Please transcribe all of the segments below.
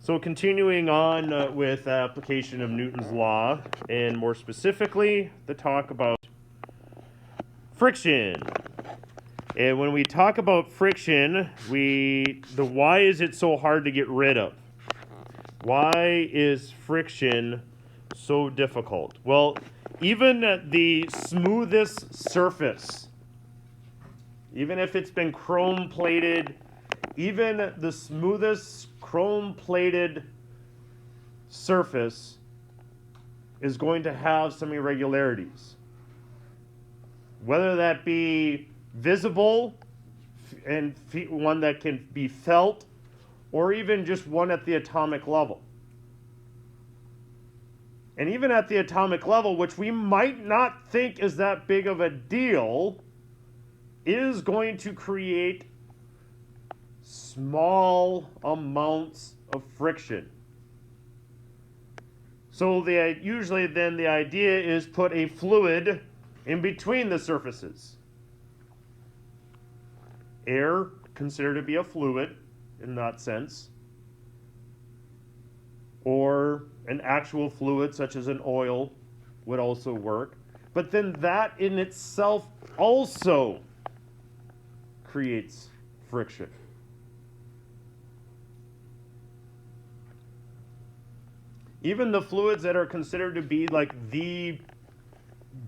So continuing on with application of Newton's law, and more specifically, the talk about friction. And when we talk about friction, why is it so hard to get rid of? Why is friction so difficult? Well, even at the smoothest surface, even if it's been chrome plated, even the smoothest chrome-plated surface is going to have some irregularities. Whether that be visible and one that can be felt, or even just one at the atomic level. And even at the atomic level, which we might not think is that big of a deal, is going to create small amounts of friction. So usually then the idea is put a fluid in between the surfaces. Air considered to be a fluid in that sense, or an actual fluid such as an oil would also work. But then that in itself also creates friction. Even the fluids that are considered to be like the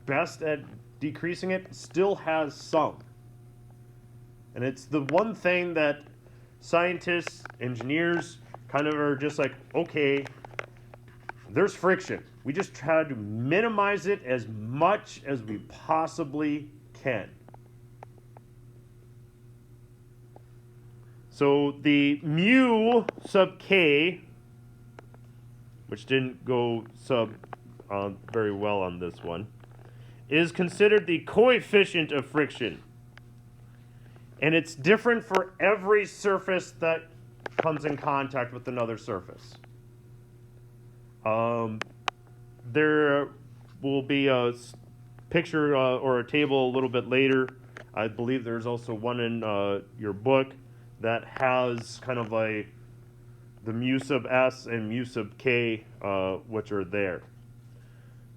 best at decreasing it still has some. And it's the one thing that scientists, engineers kind of are just like, okay, there's friction. We just try to minimize it as much as we possibly can. So the mu sub k, which didn't go very well on this one, is considered the coefficient of friction. And it's different for every surface that comes in contact with another surface. There will be a picture or a table a little bit later. I believe there's also one in your book that has kind of the mu sub s and mu sub k, which are there.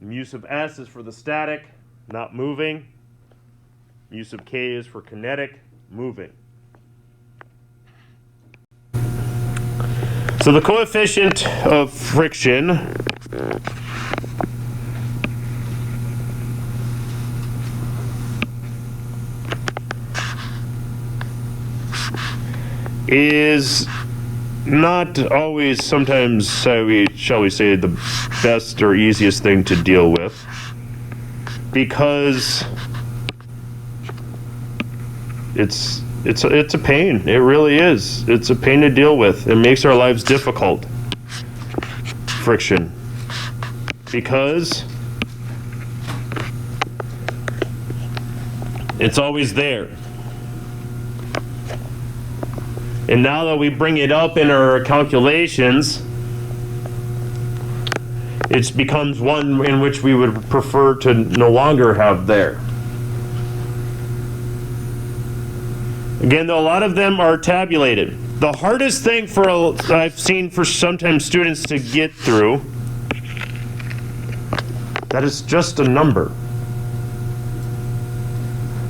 Mu sub s is for the static, not moving. Mu sub k is for kinetic, moving. So the coefficient of friction is not always, sometimes, shall we say, the best or easiest thing to deal with, because it's a pain. It really is. It's a pain to deal with. It makes our lives difficult. Friction, because it's always there. And now that we bring it up in our calculations, it becomes one in which we would prefer to no longer have there. Again, though, a lot of them are tabulated. The hardest thing I've seen for sometimes students to get through, that is just a number.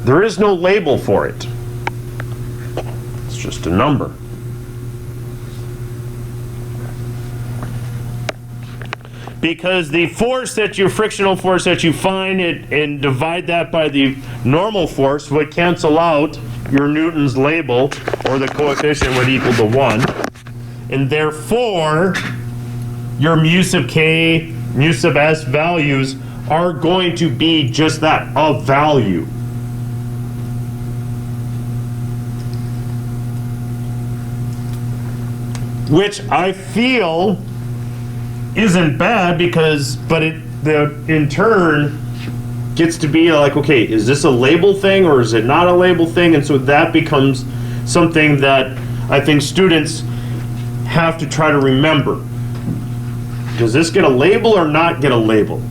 There is no label for it. It's just a number. Because the frictional force that you find and divide that by the normal force would cancel out your Newton's label, or the coefficient would equal to 1. And therefore, your mu sub k, mu sub s values are going to be just that, a value. Which I feel isn't bad, but it in turn gets to be like, okay, is this a label thing or is it not a label thing? And so that becomes something that I think students have to try to remember. Does this get a label or not get a label?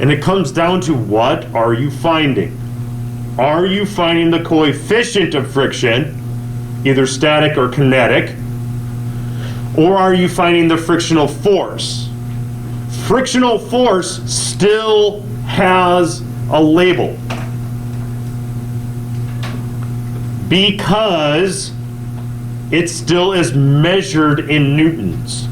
And it comes down to, what are you finding? Are you finding the coefficient of friction, either static or kinetic? or are you finding the frictional force? Frictional force still has a label because it still is measured in newtons.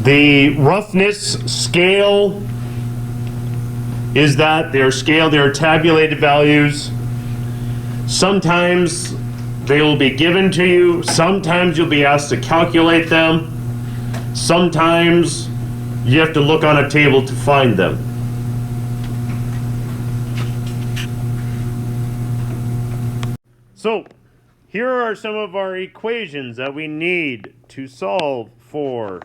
The roughness scale is that they're tabulated values. Sometimes they will be given to you. Sometimes you'll be asked to calculate them. Sometimes you have to look on a table to find them. So, here are some of our equations that we need to solve for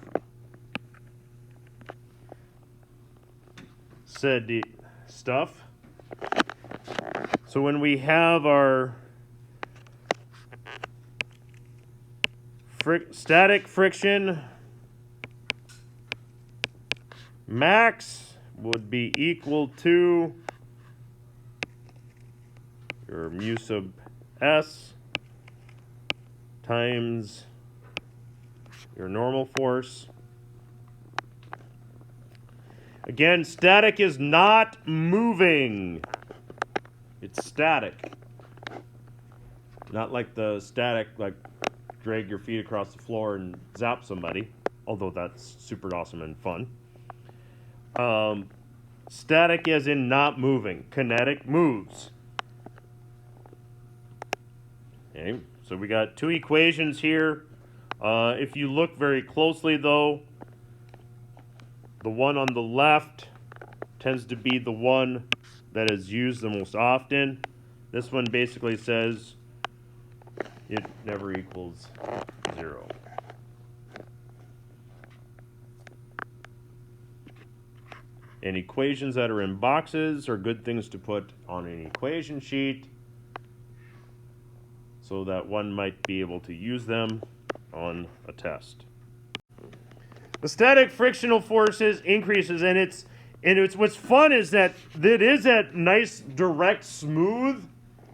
said stuff. So when we have our static friction, max would be equal to your mu sub s times your normal force. Again, static is not moving. It's static. Not like the static, like drag your feet across the floor and zap somebody, although that's super awesome and fun. Static as in not moving. Kinetic moves. Okay, so we got two equations here. If you look very closely, though, the one on the left tends to be the one that is used the most often. This one basically says it never equals 0. And equations that are in boxes are good things to put on an equation sheet so that one might be able to use them on a test. The static frictional forces increases, and it's what's fun is that it is that nice direct smooth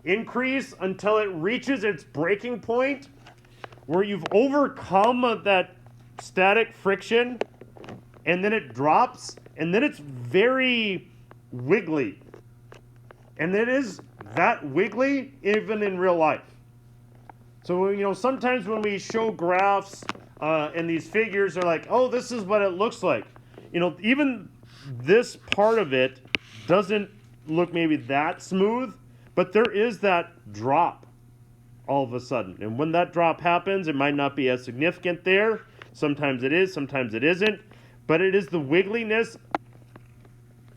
increase until it reaches its breaking point where you've overcome that static friction, and then it drops, and then it's very wiggly. And it is that wiggly even in real life. So, you know, sometimes when we show graphs and these figures are like, oh, this is what it looks like. You know, even this part of it doesn't look maybe that smooth, but there is that drop all of a sudden. And when that drop happens, it might not be as significant there. Sometimes it is, sometimes it isn't. But it is the wiggliness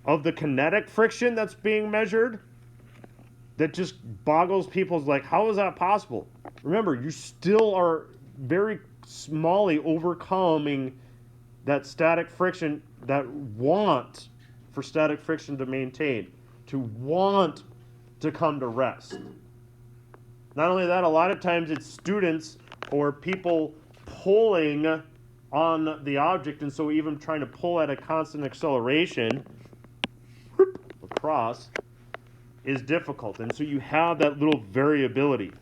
of the kinetic friction that's being measured that just boggles people's like, how is that possible? Remember, you still are very smallly overcoming that static friction, that want for static friction to maintain, to want to come to rest. Not only that, a lot of times it's students or people pulling on the object, and so even trying to pull at a constant acceleration across is difficult. And so you have that little variability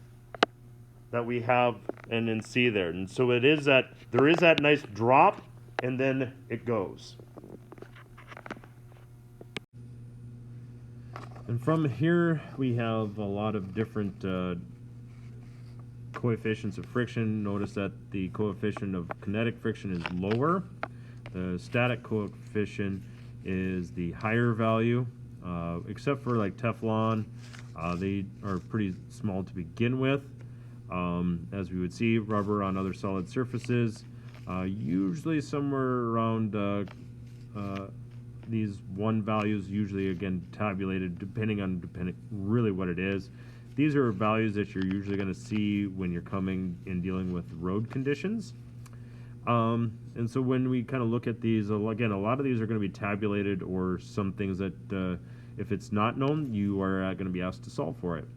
that we have and see there. And so it is that there is that nice drop, and then it goes. And from here we have a lot of different coefficients of friction. Notice that the coefficient of kinetic friction is lower. The static coefficient is the higher value, except for like Teflon. They are pretty small to begin with. As we would see, rubber on other solid surfaces, usually somewhere around these 1 values, usually again tabulated depending on really what it is. These are values that you're usually going to see when you're coming and dealing with road conditions. And so when we kind of look at these, again, a lot of these are going to be tabulated, or some things that if it's not known, you are going to be asked to solve for it.